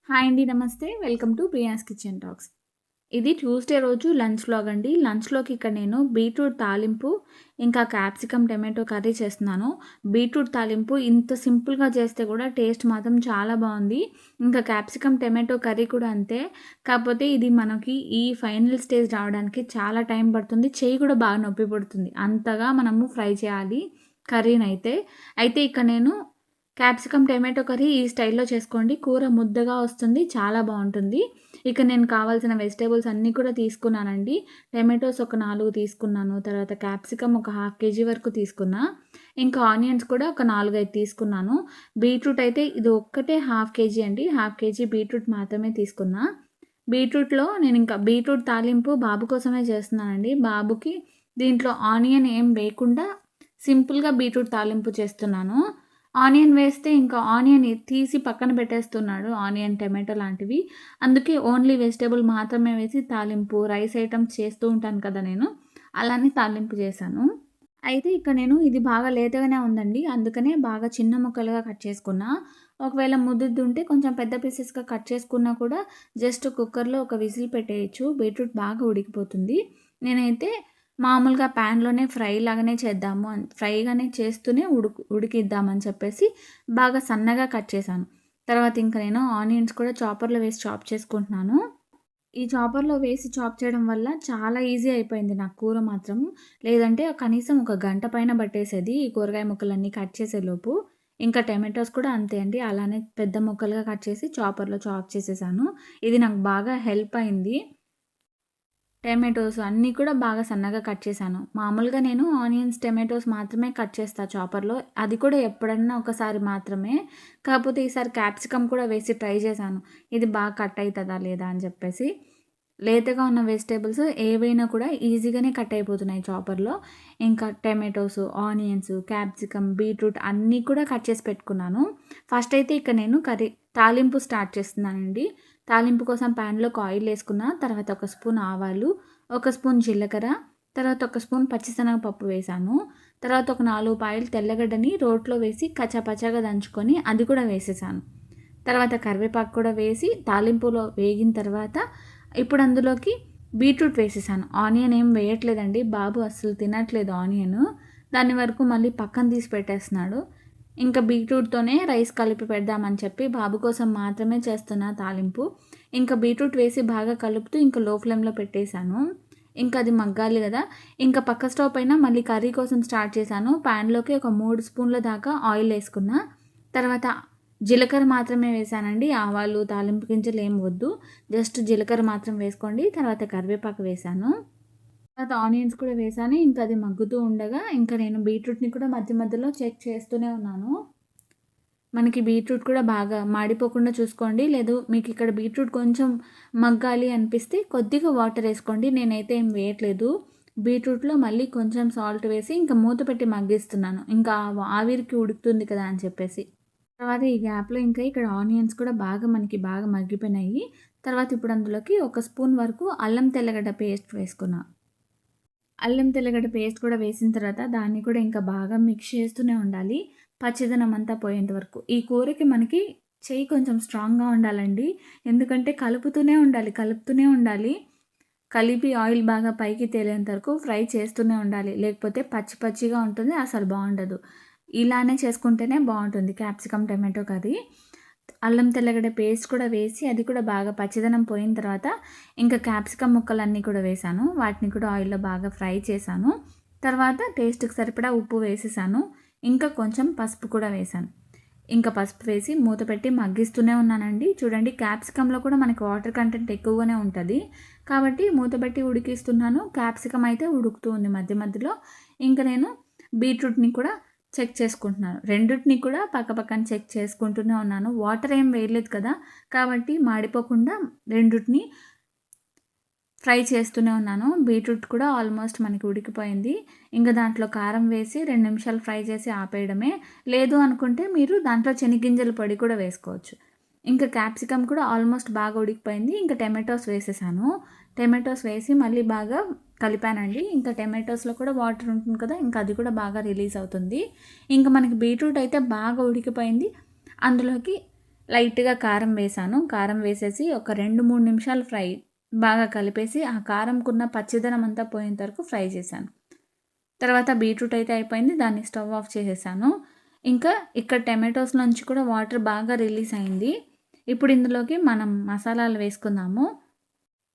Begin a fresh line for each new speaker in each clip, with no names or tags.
Hi అండి. నమస్తే. Welcome to Priya's kitchen talks. ఇది ట్యూస్‌డే రోజు లంచ్ వ్లాగ్ అండి. లంచ్‌లోకి ఇక్కడ నేను బీట్రూట్ తాలింపు, ఇంకా క్యాప్సికమ్ టమాటో కర్రీ చేస్తున్నాను. బీట్రూట్ తాలింపు ఇంత సింపుల్‌గా చేస్తే కూడా టేస్ట్ మాత్రం చాలా బావుంది. ఇంకా క్యాప్సికమ్ టమాటో కర్రీ కూడా అంతే. కాకపోతే ఇది మనకి ఈ ఫైనల్ స్టేజ్ రావడానికి చాలా టైం పడుతుంది. చెయ్యి కూడా బాగా నొప్పి పుడుతుంది. అంతగా మనము ఫ్రై చేయాలి కర్రీనైతే. అయితే ఇక్కడ నేను క్యాప్సికమ్ టమాటో కర్రీ ఈ స్టైల్‌లో చేసుకోండి. కూర ముద్దగా వస్తుంది. చాలా బావుంటుంది. ఇక నేను కావాల్సిన వెజిటబుల్స్ అన్నీ కూడా తీసుకున్నానండి. టమాటోస్ ఒక 4 తీసుకున్నాను. తర్వాత క్యాప్సికమ్ ఒక హాఫ్ కేజీ వరకు తీసుకున్నా. ఇంకా ఆనియన్స్ కూడా ఒక 4, 5 తీసుకున్నాను. బీట్రూట్ అయితే ఇది ఒక్కటే హాఫ్ కేజీ అండి. హాఫ్ కేజీ బీట్రూట్ మాత్రమే తీసుకున్నా. బీట్రూట్‌లో నేనింకా బీట్రూట్ తాలింపు బాబు కోసమే చేస్తున్నానండి. బాబుకి దీంట్లో ఆనియన్ ఏం వేయకుండా సింపుల్‌గా బీట్రూట్ తాలింపు చేస్తున్నాను. ఆనియన్ వేస్తే ఇంకా ఆనియన్ తీసి పక్కన పెట్టేస్తున్నాడు. ఆనియన్, టమాటో లాంటివి. అందుకే ఓన్లీ వెజిటబుల్ మాత్రమే వేసి తాలింపు, రైస్ ఐటెమ్స్ చేస్తూ ఉంటాను కదా నేను. అలానే తాలింపు చేశాను. అయితే ఇక్కడ నేను ఇది బాగా లేతగానే ఉందండి. అందుకనే బాగా చిన్న ముక్కలుగా కట్ చేసుకున్నా. ఒకవేళ ముదురుదుంటే కొంచెం పెద్ద పీసెస్‌గా కట్ చేసుకున్నా కూడా జస్ట్ కుక్కర్‌లో ఒక విజిల్ పెట్టేయొచ్చు. బీట్రూట్ బాగా ఉడికిపోతుంది. నేనైతే మామూలుగా ప్యాన్‌లోనే ఫ్రై లాగానే చేద్దాము ఫ్రైగానే చేస్తూనే ఉడికిద్దామని చెప్పేసి బాగా సన్నగా కట్ చేశాను. తర్వాత ఇంక నేను ఆనియన్స్ కూడా చాపర్‌లో వేసి చాప్ చేసుకుంటున్నాను. ఈ చాపర్‌లో వేసి చాప్ చేయడం వల్ల చాలా ఈజీ అయిపోయింది నాకు కూర మాత్రం. లేదంటే కనీసం ఒక గంట పైన పట్టేసేది ఈ కూరగాయ ముక్కలన్నీ కట్ చేసేలోపు. ఇంకా టమాటోస్ కూడా అంతే అండి. అలానే పెద్ద ముక్కలుగా కట్ చేసి చాపర్‌లో చాప్ చేసేసాను. ఇది నాకు బాగా హెల్ప్ అయింది. టమాటోస్ అన్నీ కూడా బాగా సన్నగా కట్ చేశాను. మామూలుగా నేను ఆనియన్స్, టమాటోస్ మాత్రమే కట్ చేస్తా చాపర్‌లో. అది కూడా ఎప్పుడన్నా ఒకసారి మాత్రమే. కాకపోతే ఈసారి క్యాప్సికమ్ కూడా వేసి ట్రై చేశాను. ఇది బాగా కట్ అయితదా లేదా అని చెప్పేసి. లేతగా ఉన్న వెజిటబుల్స్ ఏవైనా కూడా ఈజీగానే కట్ అయిపోతున్నాయి చాపర్‌లో. ఇంకా టమాటోస్, ఆనియన్స్, క్యాప్సికమ్, బీట్రూట్ అన్నీ కూడా కట్ చేసి పెట్టుకున్నాను. ఫస్ట్ అయితే ఇక్కడ నేను తాలింపు స్టార్ట్ చేస్తున్నానండి. తాలింపు కోసం ప్యాన్‌లోకి ఆయిల్ ఏసుకున్న. తర్వాత ఒక స్పూన్ ఆవాలు, ఒక స్పూన్ జీలకర్ర, తర్వాత ఒక స్పూన్ పచ్చిశనగపప్పు వేశాను. తర్వాత ఒక 4 పాయలు తెల్లగడ్డని రోట్లో వేసి కచ్చాపచ్చాగా దంచుకొని అది కూడా వేసేసాను. తర్వాత కరివేపాకు కూడా వేసి తాలింపులో వేగిన తర్వాత ఇప్పుడు అందులోకి బీట్రూట్ వేసేసాను. ఆనియన్ ఏం వేయట్లేదండి. బాబు అస్సలు తినట్లేదు ఆనియను. దాని వరకు మళ్ళీ పక్కన తీసి పెట్టేస్తున్నాడు. ఇంకా బీట్రూట్‌తోనే రైస్ కలిపి పెడదామని చెప్పి బాబు కోసం మాత్రమే చేస్తున్నా తాలింపు. ఇంకా బీట్రూట్ వేసి బాగా కలుపుతూ ఇంకా లో ఫ్లేమ్‌లో పెట్టేశాను. ఇంకా అది మగ్గాలి గదా! ఇంకా పక్క స్టవ్ పైన మళ్ళీ కర్రీ కోసం స్టార్ట్ చేశాను. ప్యాన్‌లోకి ఒక 3 స్పూన్ల దాకా ఆయిల్ ఏసుకున్నా. తర్వాత జీలకర్ర మాత్రమే వేశానండి. ఆవాలు, తాలింపు గింజలు ఏం వద్దు. జస్ట్ జీలకర్ర మాత్రం వేసుకోండి. తర్వాత కరివేపాకు వేశాను. తర్వాత ఆనియన్స్ కూడా వేశాను. ఇంకా అది మగ్గుతూ ఉండగా ఇంకా నేను బీట్రూట్‌ని కూడా మధ్య మధ్యలో చెక్ చేస్తూనే ఉన్నాను. మనకి బీట్రూట్ కూడా బాగా మాడిపోకుండా చూసుకోండి. లేదు మీకు ఇక్కడ బీట్రూట్ కొంచెం మగ్గాలి అనిపిస్తే కొద్దిగా వాటర్ ఏసుకోండి. నేనైతే ఏం వేయట్లేదు. బీట్రూట్‌లో మళ్ళీ కొంచెం సాల్ట్ వేసి ఇంకా మూత పెట్టి మగ్గిస్తున్నాను. ఇంకా ఆవిరికి ఉడుకుతుంది కదా అని చెప్పేసి. తర్వాత ఈ గ్యాప్‌లో ఇంకా ఇక్కడ ఆనియన్స్ కూడా మనకి బాగా మగ్గిపోయినాయి. తర్వాత ఇప్పుడు అందులోకి ఒక స్పూన్ వరకు అల్లం తెల్లగడ్డ పేస్ట్ వేసుకున్నా. అల్లం తెల్లగడ్డ పేస్ట్ కూడా వేసిన తర్వాత దాన్ని కూడా ఇంకా బాగా మిక్స్ చేస్తూనే ఉండాలి. పచ్చిదనం అంతా పోయేంత వరకు. ఈ కూరకి మనకి చెయ్యి కొంచెం స్ట్రాంగ్‌గా ఉండాలండి. ఎందుకంటే కలుపుతూనే ఉండాలి. కలిపి ఆయిల్ బాగా పైకి తేలేంత వరకు ఫ్రై చేస్తూనే ఉండాలి. లేకపోతే పచ్చి పచ్చిగా ఉంటుంది. అసలు బావుండదు. ఇలానే చేసుకుంటేనే బావుంటుంది క్యాప్సికమ్ టమాటో కర్రీ. అల్లం తెల్లగడ్డ పేస్ట్ కూడా వేసి అది కూడా బాగా పచ్చిదనం పోయిన తర్వాత ఇంకా క్యాప్సికమ్ ముక్కలన్నీ కూడా వేశాను. వాటిని కూడా ఆయిల్‌లో బాగా ఫ్రై చేశాను. తర్వాత టేస్ట్‌కి సరిపడా ఉప్పు వేసేసాను. ఇంకా కొంచెం పసుపు కూడా వేశాను. ఇంకా పసుపు వేసి మూత పెట్టి మగ్గిస్తూనే ఉన్నానండి. చూడండి క్యాప్సికమ్‌లో కూడా మనకి వాటర్ కంటెంట్ ఎక్కువగానే ఉంటది. కాబట్టి మూత పెట్టి ఉడికిస్తున్నాను. క్యాప్సికమ్ అయితే ఉడుకుతూ ఉంది మధ్య మధ్యలో. ఇంక నేను బీట్రూట్‌ని కూడా చెక్ చేసుకుంటున్నాను. రెండిటిని కూడా పక్కపక్కన చెక్ చేసుకుంటూనే ఉన్నాను. వాటర్ ఏం వేయలేదు కదా! కాబట్టి మాడిపోకుండా రెండిటిని ఫ్రై చేస్తూనే ఉన్నాను. బీట్రూట్ కూడా ఆల్మోస్ట్ మనకి ఉడికిపోయింది. ఇంక దాంట్లో కారం వేసి 2 నిమిషాలు ఫ్రై చేసి ఆపేయడమే. లేదు అనుకుంటే మీరు దాంట్లో శనగ్గింజల పొడి కూడా వేసుకోవచ్చు. ఇంకా క్యాప్సికమ్ కూడా ఆల్మోస్ట్ బాగా ఉడికిపోయింది. ఇంకా టమాటోస్ వేసేసాను. టమాటోస్ వేసి మళ్ళీ బాగా కలిపానండి. ఇంకా టమాటోస్‌లో కూడా వాటర్ ఉంటుంది కదా! ఇంకా అది కూడా బాగా రిలీజ్ అవుతుంది. ఇంక మనకి బీట్రూట్ అయితే బాగా ఉడికిపోయింది. అందులోకి లైట్‌గా కారం వేశాను. కారం వేసేసి ఒక 2, 3 నిమిషాలు బాగా కలిపేసి ఆ కారంకున్న పచ్చిదనం అంతా పోయేంత వరకు ఫ్రై చేశాను. తర్వాత బీట్రూట్ అయితే అయిపోయింది. దాన్ని స్టవ్ ఆఫ్ చేసేసాను. ఇంకా ఇక్కడ టమాటోస్ నుంచి కూడా వాటర్ బాగా రిలీజ్ అయింది. ఇప్పుడు ఇందులోకి మనం మసాలాలు వేసుకుందాము.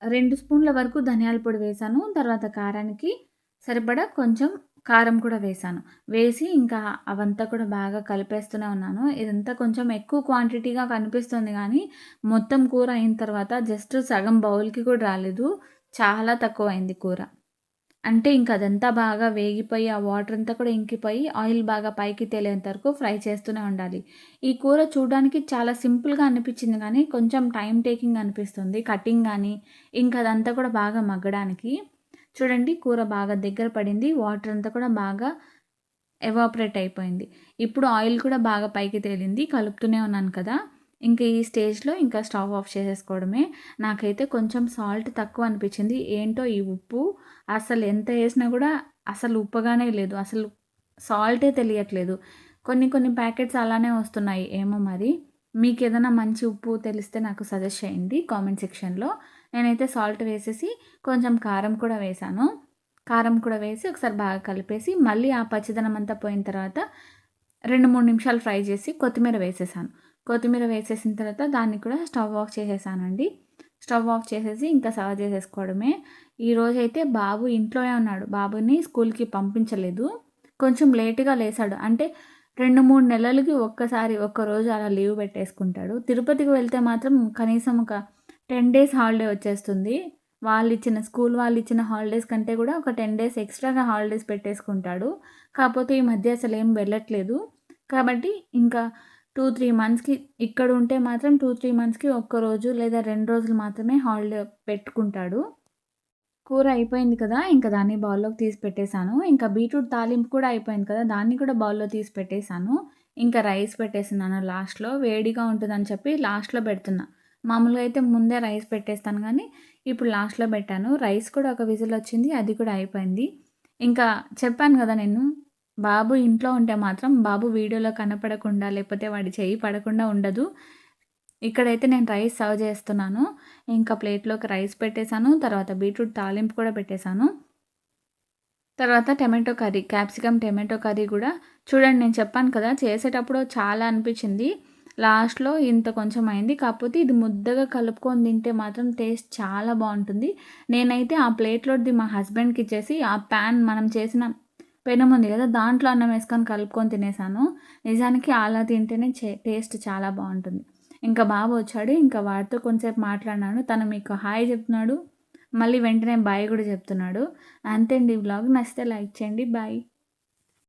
2 స్పూన్ల వరకు ధనియాల పొడి వేశాను. తర్వాత కారానికి సరిపడా కొంచెం కారం కూడా వేశాను. వేసి ఇంకా అవంతా కూడా బాగా కలిపేస్తూనే ఉన్నాను. ఇదంతా కొంచెం ఎక్కువ క్వాంటిటీగా కనిపిస్తుంది గానీ, మొత్తం కూర అయిన తర్వాత జస్ట్ సగం బౌల్‌కి కూడా రాలేదు. చాలా తక్కువయింది కూర. అంటే ఇంక అదంతా బాగా వేగిపోయి, ఆ వాటర్ అంతా కూడా ఇంకిపోయి, ఆయిల్ బాగా పైకి తేలేంత వరకు ఫ్రై చేస్తూనే ఉండాలి. ఈ కూర చూడడానికి చాలా సింపుల్‌గా అనిపిచ్చింది గానీ, కొంచెం టైమ్ టేకింగ్ అనిపిస్తుంది. కటింగ్ గానీ, ఇంక అదంతా కూడా బాగా మగ్గడానికి. చూడండి కూర బాగా దగ్గర పడింది. వాటర్ అంతా కూడా బాగా ఎవాపరేట్ అయిపోయింది. ఇప్పుడు ఆయిల్ కూడా బాగా పైకి తేలింది. కలుపుతూనే ఉన్నాను కదా! ఇంక ఈ స్టేజ్‌లో ఇంకా స్టవ్ ఆఫ్ చేసేసుకోవడమే. నాకైతే కొంచెం సాల్ట్ తక్కువ అనిపిచ్చింది. ఏంటో ఈ ఉప్పు అసలు ఎంత ఏసినా గూడా అసలు ఉప్పగానే లేదు. అసలు సాల్టే తెలియట్లేదు. కొన్ని కొన్ని ప్యాకెట్స్ అలానే వస్తున్నాయి. ఏమో మరి. మీకేదైనా మంచి ఉప్పు తెలిస్తే నాకు సజెస్ట్ చేయండి కామెంట్ సెక్షన్‌లో. నేనైతే సాల్ట్ వేసేసి కొంచెం కారం కూడా వేశాను. కారం కూడా వేసి ఒకసారి బాగా కలిపేసి మళ్ళీ ఆ పచ్చిదనం అంతా పోయిన తర్వాత 2, 3 నిమిషాలు ఫ్రై చేసి కొత్తిమీర వేసేసాను. కొత్తిమీర వేసేసిన తర్వాత దాన్ని కూడా స్టవ్ ఆఫ్ చేసేసానండి. స్టవ్ ఆఫ్ చేసేసి ఇంకా సర్వ్ చేసేసుకోవడమే. ఈరోజైతే బాబు ఇంట్లోనే ఉన్నాడు. బాబుని స్కూల్‌కి పంపించలేదు. కొంచెం లేట్‌గా లేసాడు. అంటే 2, 3 నెలలకి ఒక్కసారి ఒక్కరోజు అలా లీవ్ పెట్టేసుకుంటాడు. తిరుపతికి వెళ్తే మాత్రం కనీసం ఒక 10 డేస్ హాలిడే వచ్చేస్తుంది. స్కూల్ వాళ్ళిచ్చిన హాలిడేస్ కంటే కూడా ఒక 10 డేస్ ఎక్స్‌ట్రాగా హాలిడేస్ పెట్టేసుకుంటాడు. కాపోతే ఈ మధ్య అసలేం వెళ్ళట్లేదు. కాబట్టి ఇంకా 2, 3 మంత్స్‌కి ఇక్కడుంటే మాత్రం 2, 3 మంత్స్‌కి ఒక్కరోజు లేదా 2 రోజులు మాత్రమే హాలిడే పెట్టుకుంటాడు. కూర అయిపోయింది కదా! ఇంక దాన్ని బౌల్‌లోకి తీసి పెట్టేసాను. ఇంకా బీట్రూట్ తాలింపు కూడా అయిపోయింది కదా! దాన్ని కూడా బౌల్‌లో తీసి పెట్టేసాను. ఇంకా రైస్ పెట్టేస్తున్నాను లాస్ట్‌లో. వేడిగా ఉంటదని చెప్పి లాస్ట్‌లో పెడుతున్నా. మామూలుగా అయితే ముందే రైస్ పెట్టేస్తాను గానీ, ఇప్పుడు లాస్ట్‌లో పెట్టాను. రైస్ కూడా ఒక విజిలొచ్చింది. అది కూడా అయిపోయింది. ఇంకా చెప్పాను గదా నేను, బాబు ఇంట్లో ఉంటే మాత్రం బాబు వీడియోలో కనపడకుండా, లేకపోతే వాడి చెయ్యి పడకుండా ఉండదు. ఇక్కడైతే నేను రైస్ సర్వ్ చేస్తున్నాను. ఇంకా ప్లేట్‌లోకి రైస్ పెట్టేసాను. తర్వాత బీట్రూట్ తాలింపు కూడా పెట్టేసాను. తర్వాత tomato curry, capsicum tomato curry గూడా చూడండి నేను చెప్పాను కదా! చేసేటప్పుడు చాలా అనిపిచ్చింది. లాస్ట్‌లో ఇంత కొంచెం అయింది. కాకపోతే ఇది ముద్దగా కలుపుకొని తింటే మాత్రం టేస్ట్ చాలా బావుంటుంది. నేనైతే ఆ ప్లేట్‌లోది మా హస్బెండ్‌కిచ్చేసి ఆ మనం చేసిన పెనం ఉంది గదా! దాంట్లో అన్నం వేసుకొని కలుపుకొని తినేసాను. నిజానికి అలా తింటేనే టేస్ట్ చాలా బావుంటుంది. ఇంకా బాబు వచ్చాడు. ఇంకా వాడితో కొంసేపు మాట్లాడినాను. తను మీకు హాయ్ చెప్తున్నాడు. మళ్ళీ వెంటనే బాయ్ గూడా చెప్తున్నాడు. అంతే అండి. ఈ వ్లాగ్ నచ్చితే లైక్ చేయండి. బాయ్.